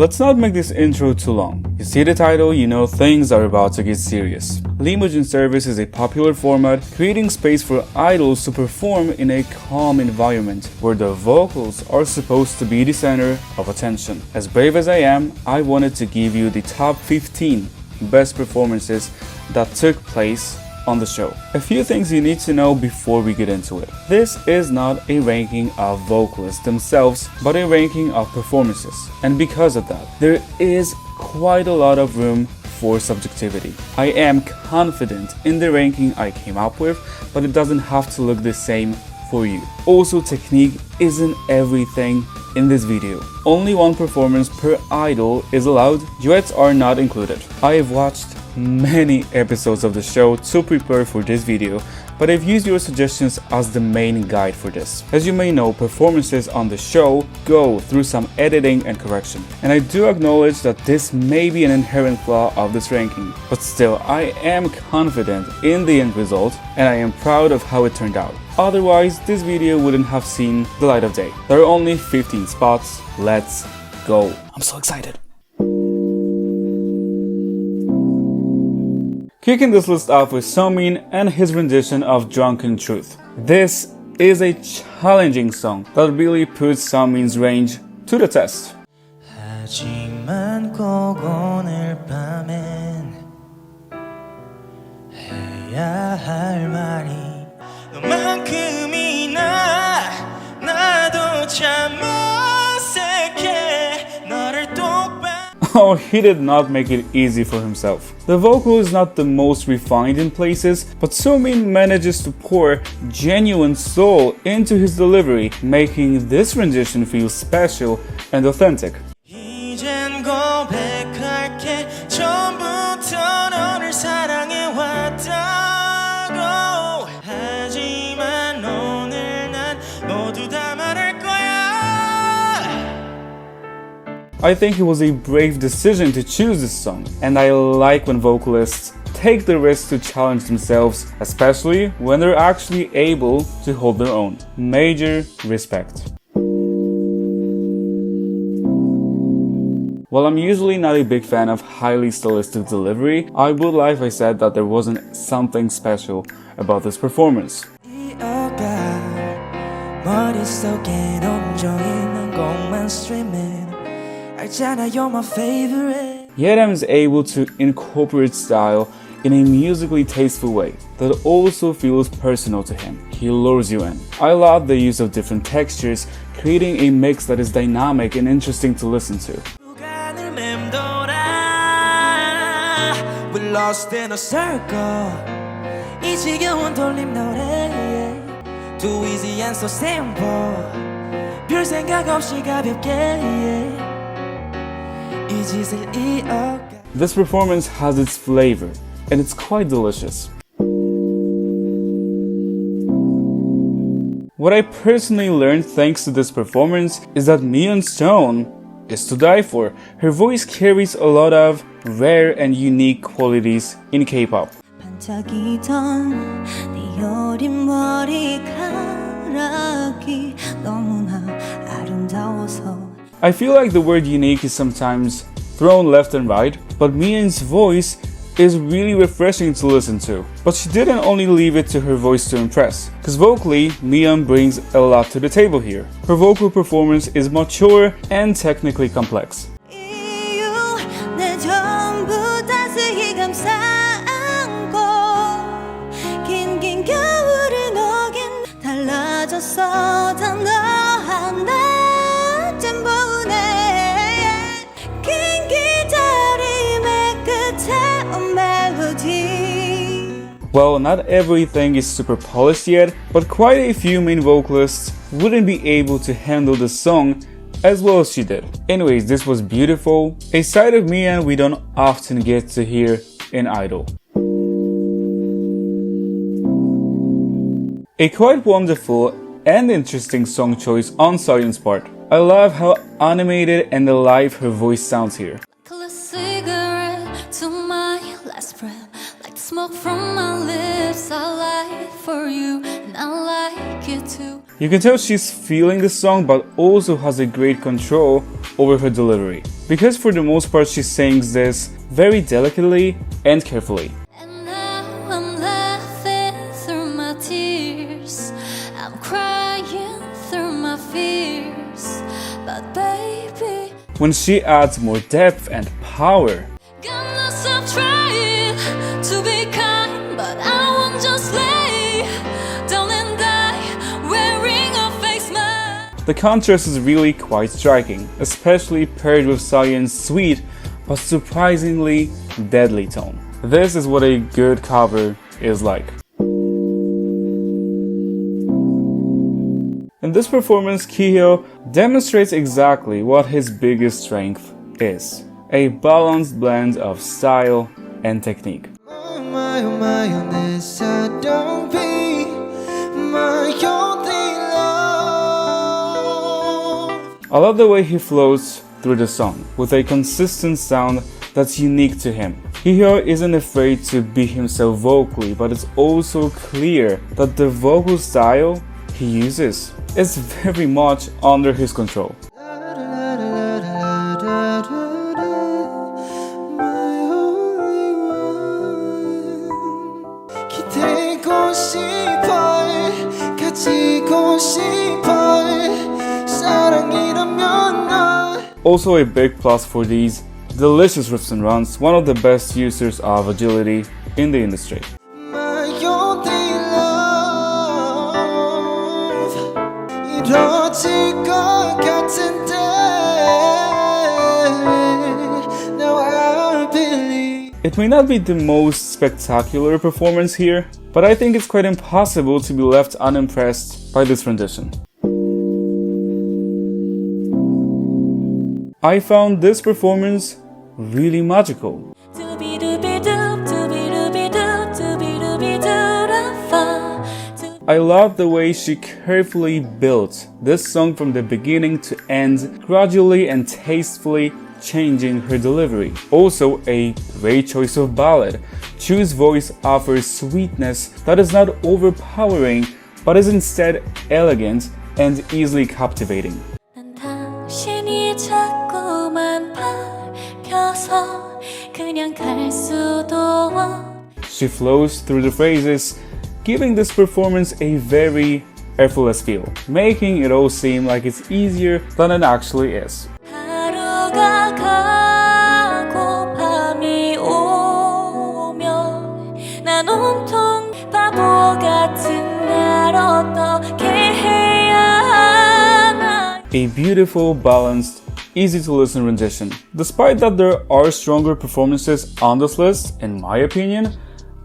Let's not make this intro too long. You see the title, you know things are about to get serious. Lee Mujin Service is a popular format, creating space for idols to perform in a calm environment where the vocals are supposed to be the center of attention. As brave as I am, I wanted to give you the top 15 best performances that took place on the show. A few things you need to know before we get into it. This is not a ranking of vocalists themselves, but a ranking of performances. And because of that, there is quite a lot of room for subjectivity. I am confident in the ranking I came up with, but it doesn't have to look the same for you. Also, technique isn't everything in this video. Only one performance per idol is allowed. Duets are not included. I have watched many episodes of the show to prepare for this video, but I've used your suggestions as the main guide for this. As you may know, performances on the show go through some editing and correction, and I do acknowledge that this may be an inherent flaw of this ranking, but still I am confident in the end result and I am proud of how it turned out. Otherwise, this video wouldn't have seen the light of day. There are only 15 spots. Let's go. I'm so excited. Kicking this list off with Seungmin and his rendition of Drunken Truth. This is a challenging song that really puts Seungmin's range to the test. 하지만 꼭 오늘 밤엔 해야 할 말이 너만큼이나 나도 참 어색해 너를 Oh, he did not make it easy for himself. The vocal is not the most refined in places, but Seungmin manages to pour genuine soul into his delivery, making this rendition feel special and authentic. 이젠 고백할게 처음부터 너를 사랑해왔다고 하지만 오늘 난 모두 다 말할 거야. I think it was a brave decision to choose this song, and I like when vocalists take the risk to challenge themselves, especially when they're actually able to hold their own. Major respect. While I'm usually not a big fan of highly stylistic delivery, I would lie if I said that there wasn't something special about this performance. Yedam is able to incorporate style in a musically tasteful way that also feels personal to him. He lures you in. I love the use of different textures, creating a mix that is dynamic and interesting to listen to. We're lost in a circle. Too easy and so simple. 별 생각 없이 가볍게. This performance has its flavor, and it's quite delicious. What I personally learned thanks to this performance is that Miyeon's tone is to die for. Her voice carries a lot of rare and unique qualities in K-pop. I feel like the word unique is sometimes thrown left and right, but Miyeon's voice is really refreshing to listen to. But she didn't only leave it to her voice to impress, because vocally, Miyeon brings a lot to the table here. Her vocal performance is mature and technically complex. Well, not everything is super polished yet, but quite a few main vocalists wouldn't be able to handle the song as well as she did. Anyways, this was beautiful, a side of Miyeon we don't often get to hear in Idol. A quite wonderful and interesting song choice on Sohyang's part. I love how animated and alive her voice sounds here. Smoke from my lips, I lie for you, and I like it too. You can tell she's feeling the song but also has a great control over her delivery. Because for the most part she sings this very delicately and carefully. And now I'm laughing through my tears. I'm crying through my fears. But baby, when she adds more depth and power, gonna stop trying to be kind, but I won't just lay down and die wearing a face mask. the contrast is really quite striking, especially paired with Sullyoon's sweet but surprisingly deadly tone. This is what a good cover is like. In this performance, Keeho demonstrates exactly what his biggest strength is: a balanced blend of style and technique. I love the way he flows through the song with a consistent sound that's unique to him. Keeho isn't afraid to be himself vocally, but it's also clear that the vocal style he uses is very much under his control. Also a big plus for these delicious riffs and runs, one of the best users of agility in the industry. It may not be the most spectacular performance here, but I think it's quite impossible to be left unimpressed by this rendition. I found this performance really magical. I love the way she carefully built this song from the beginning to end, gradually and tastefully changing her delivery. Also a great choice of ballad. Chuu's voice offers sweetness that is not overpowering, but is instead elegant and easily captivating. She flows through the phrases, giving this performance a very effortless feel, making it all seem like it's easier than it actually is. A beautiful, balanced, easy to listen rendition. Despite that there are stronger performances on this list, in my opinion,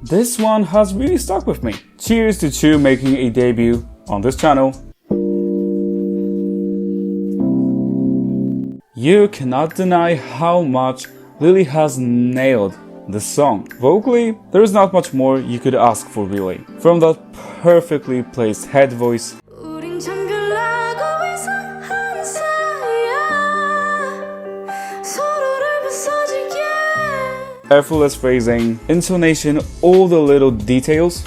this one has really stuck with me. Cheers to Chuu making a debut on this channel. You cannot deny how much Lily has nailed this song. Vocally, there is not much more you could ask for really. From that perfectly placed head voice, effortless phrasing, intonation, all the little details.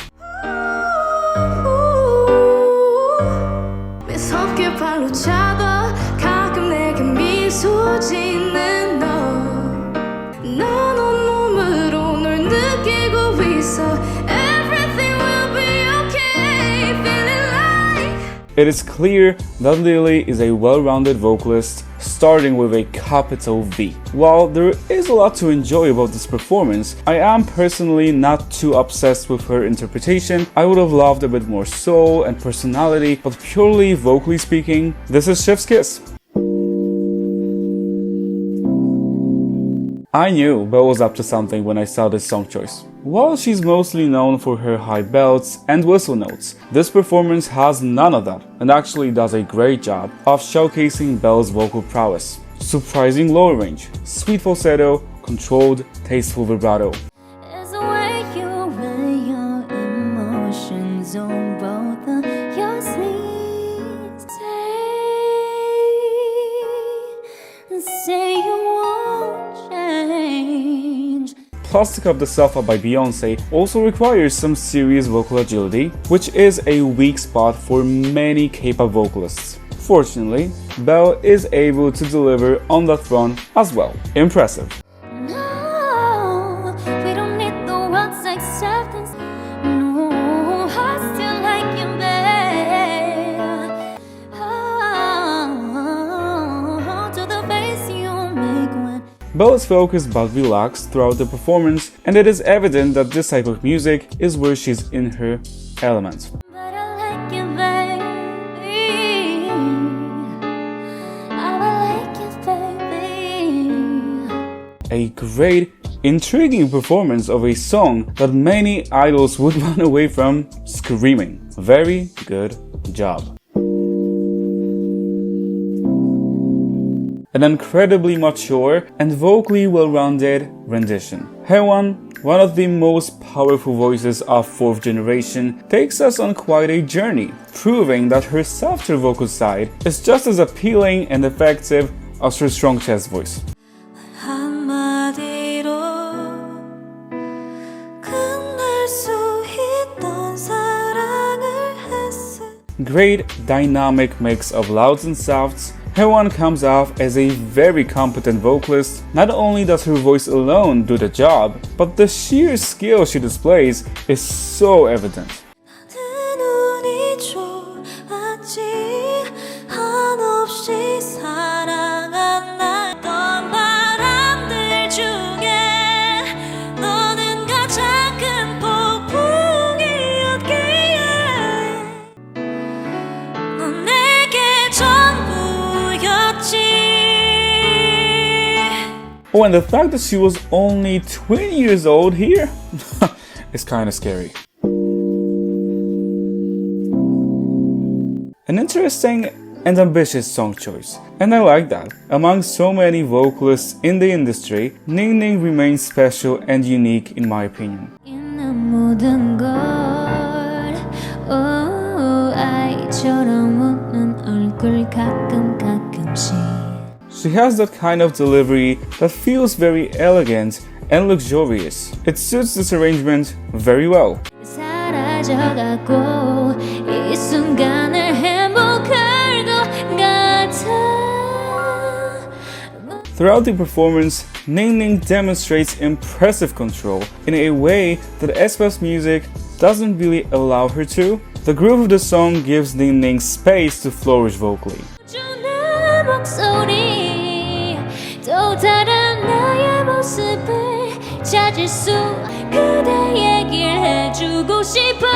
It is clear that Lily is a well-rounded vocalist, starting with a capital V. While there is a lot to enjoy about this performance, I am personally not too obsessed with her interpretation. I would have loved a bit more soul and personality, but purely vocally speaking, this is chef's kiss. I knew Belle was up to something when I saw this song choice. While she's mostly known for her high belts and whistle notes, this performance has none of that and actually does a great job of showcasing Belle's vocal prowess. Surprising low range, sweet falsetto, controlled, tasteful vibrato. Plastic of the Sofa by Beyonce also requires some serious vocal agility, which is a weak spot for many K-pop vocalists. Fortunately, Belle is able to deliver on that front as well. Impressive. No, we don't need the world's acceptance. No, I still like you, babe. Oh, to the face you make when Belle is focused but relaxed throughout the performance, and it is evident that this type of music is where she's in her element. but I like you, baby. I like you, baby. A great, intriguing performance of a song that many idols would run away from screaming. Very good job. An incredibly mature and vocally well-rounded rendition. Haewon, one of the most powerful voices of 4th generation, takes us on quite a journey, proving that her softer vocal side is just as appealing and effective as her strong chest voice. 한마디로 끝낼 수 있던 사랑을 했을 Great dynamic mix of louds and softs, Haewon comes off as a very competent vocalist. Not only does her voice alone do the job, but the sheer skill she displays is so evident. 내 눈이 좋았지 한없이 사랑한 날 어떤 바람들 중에 너는 가장 큰 폭풍이었기에 넌 내게 전부였지. Oh, and the fact that she was only 20 years old here is kinda scary. An interesting and ambitious song choice, and I like that. Among so many vocalists in the industry, Ningning remains special and unique in my opinion. 있는 모든 걸 아이처럼 웃는 얼굴 가끔씩 She has that kind of delivery that feels very elegant and luxurious. It suits this arrangement very well. 사라져가고 이 순간을 행복할 것 같아. Throughout the performance, Ningning demonstrates impressive control in a way that aespa's music doesn't really allow her to. The groove of the song gives Ningning space to flourish vocally. 내 목소리 또 다른 나의 모습을 찾을 수 그대 얘기를 해주고 싶어.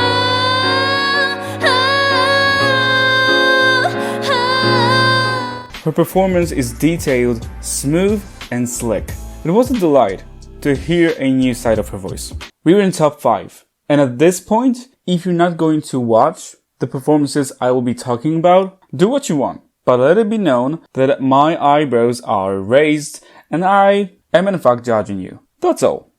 Her performance is detailed, smooth, and slick. It was a delight to hear a new side of her voice. We were in top 5, and at this point, if you're not going to watch the performances I will be talking about, do what you want. But let it be known that my eyebrows are raised and I am in fact judging you. That's all.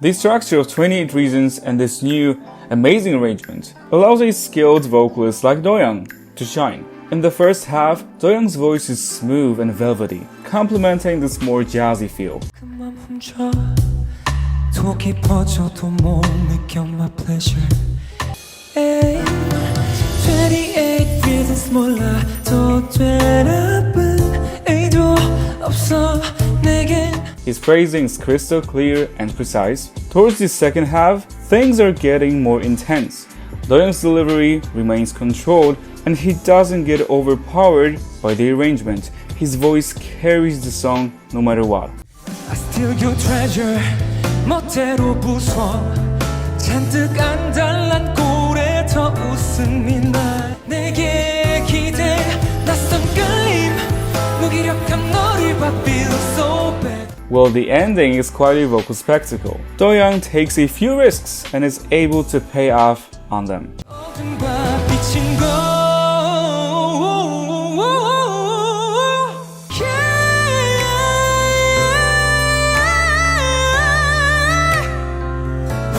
The structure of 28 Reasons and this new amazing arrangement allows a skilled vocalist like Doyooung to shine. In the first half, Doyoung's voice is smooth and velvety, complementing this more jazzy feel. 더 깊어져도 못 느껴 my pleasure. 28 reasons 몰라 더 되나쁜 의도 없어 내겐. His phrasing is crystal clear and precise. Towards the second half, things are getting more intense. Doyoung's delivery remains controlled and he doesn't get overpowered by the arrangement. His voice carries the song no matter what. I steal your treasure 멋대로 부숴 잔뜩 안달난 꼴에 더 웃음이 나 내게 기대 낯선 끌림 무기력한 너를 봐 feel so bad. Well, the ending is quite a vocal spectacle. Doyoung takes a few risks and is able to pay off on them. 어둠과 비친 거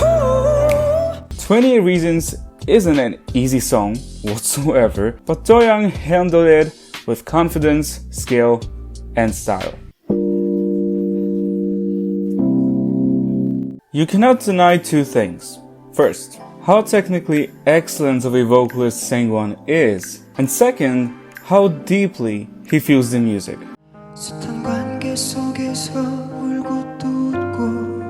Yeah. 28 Reasons isn't an easy song whatsoever, but Doyoung handled it with confidence, skill, and style. You cannot deny two things. First, how technically excellent of a vocalist Seungkwan is, and second, how deeply he feels the music. 숱한 관계 속에서 울고 또 웃고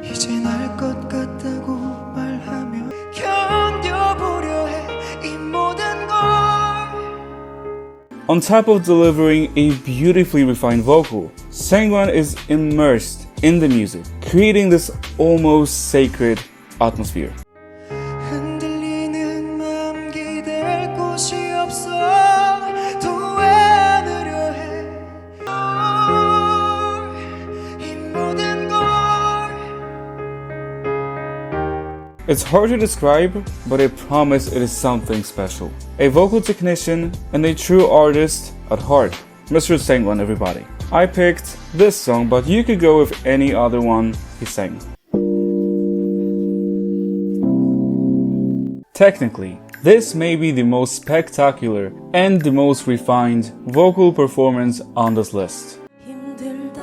이젠 알 것 같다고 말하며 견뎌보려 해 이 모든 걸. On top of delivering a beautifully refined vocal, Seungkwan is immersed in the music, creating this almost sacred atmosphere. 흔들리는 마음 기댈 곳이 없어 더 안으려 해 이 모든 걸. It's hard to describe, but I promise it is something special. A vocal technician and a true artist at heart. Mr. Seungkwan, everybody. I picked this song, but you could go with any other one he sang. Technically, this may be the most spectacular and the most refined vocal performance on this list. 힘들다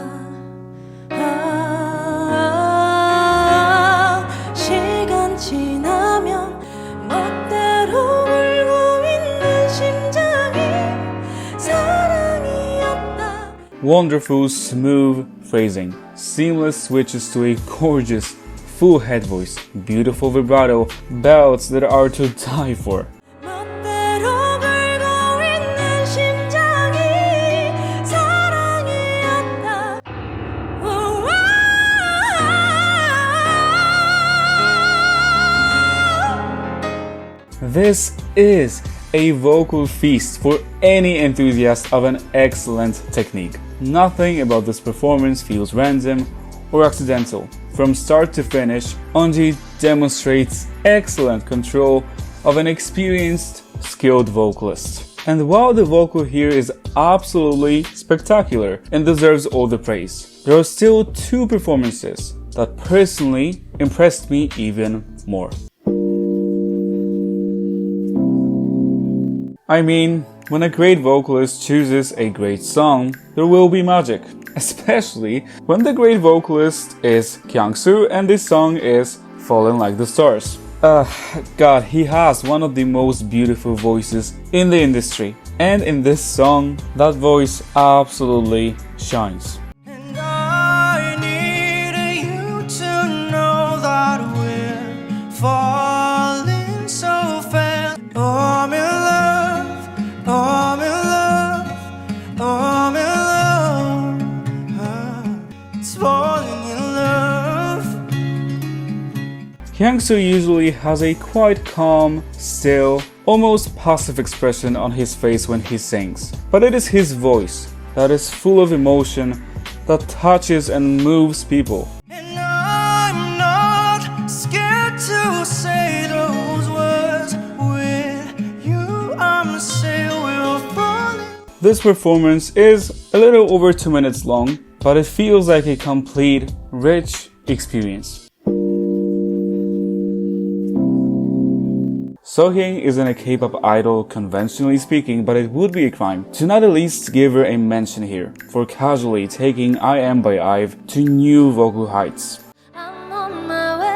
시간 지나면 멋대로 울고 있는 심장이 사랑이었다. Wonderful, smooth phrasing, seamless switches to a gorgeous, full head voice, beautiful vibrato, belts that are to die for. 멋대로 굴고 있는 심장이 사랑이었다. This is a vocal feast for any enthusiast of an excellent technique. Nothing about this performance feels random or accidental. From start to finish, Eunji demonstrates excellent control of an experienced, skilled vocalist. And while the vocal here is absolutely spectacular and deserves all the praise, there are still two performances that personally impressed me even more. I mean, when a great vocalist chooses a great song, there will be magic. Especially when the great vocalist is Kyungsu and the song is Falling Like the Stars. God, he has one of the most beautiful voices in the industry. And in this song, that voice absolutely shines. And I needed you to know that we're falling so fast. Oh, I'm in love. Oh, I'm in love. Oh, I'm in love. Falling in love. Kyungsu usually has a quite calm, still, almost passive expression on his face when he sings. But it is his voice that is full of emotion, that touches and moves people. And I'm not scared to say those words. With you, I'm say we're falling. This performance is a little over 2 minutes long, but it feels like a complete, rich experience. Sohyang isn't a K-pop idol conventionally speaking, but it would be a crime to not at least give her a mention here for casually taking I Am by IVE to new vocal heights. I'm on my way.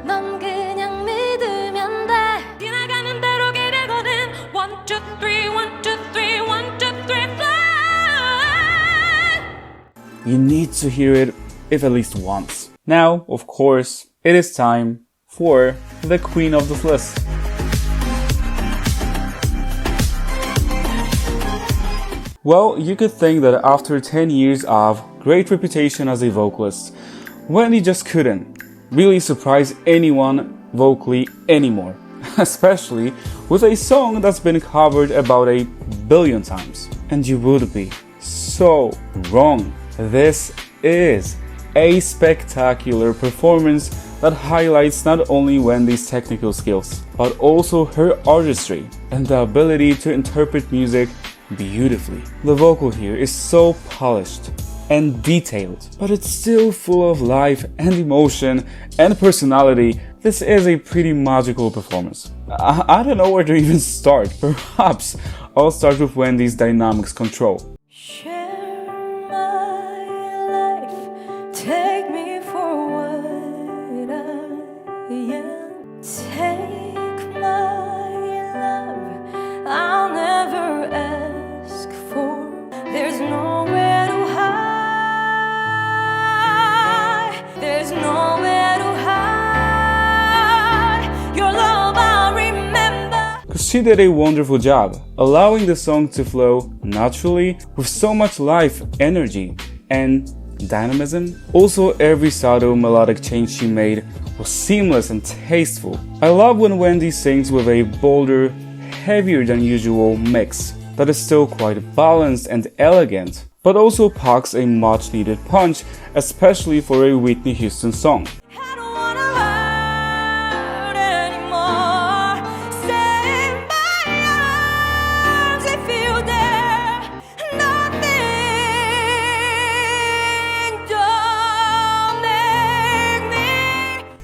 넌 그냥 믿으면 돼. 지나가는 대로 기대거든. 1, 2, 3, 1, 2, 3, 1, 2, 3, fly. You need to hear it if at least once. Now, of course, it is time for the queen of this list. Well, you could think that after 10 years of great reputation as a vocalist, Wendy just couldn't really surprise anyone vocally anymore, especially with a song that's been covered about 1 billion times. And you would be so wrong. This is a spectacular performance that highlights not only Wendy's technical skills, but also her artistry and the ability to interpret music beautifully. The vocal here is so polished and detailed, but it's still full of life and emotion and personality. This is a pretty magical performance. I don't know where to even start. Perhaps I'll start with Wendy's dynamics control. Share my because she did a wonderful job, allowing the song to flow naturally with so much life, energy, and dynamism. Also, every subtle melodic change she made was seamless and tasteful. I love when Wendy sings with a bolder, heavier than usual mix that is still quite balanced and elegant, but also packs a much needed punch, especially for a Whitney Houston song. I don't wanna hurt anymore. Stay in my arms if you're there. Nothing, don't make me.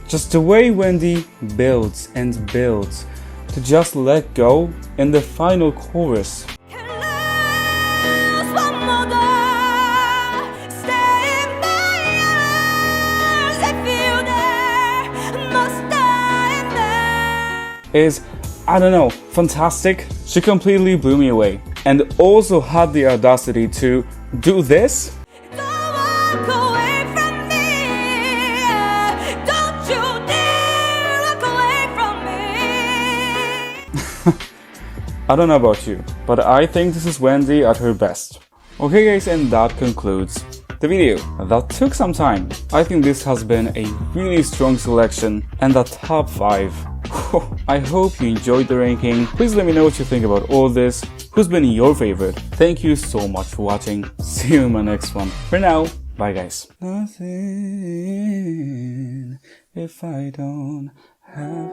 Just the way Wendy builds and builds to just let go in the final chorus. Can lose one more door. Stay in my arms if you're there. Must die in there. Is, I don't know, fantastic. She completely blew me away and also had the audacity to do this. Don't walk away from me. Don't you dare walk away from me. I don't know about you, but I think this is Wendy at her best. Okay guys, and that concludes the video. That took some time. I think this has been a really strong selection and the top 5. I hope you enjoyed the ranking. Please let me know what you think about all this. Who's been your favorite? Thank you so much for watching. See you in my next one. For now, bye guys. Nothing if I don't have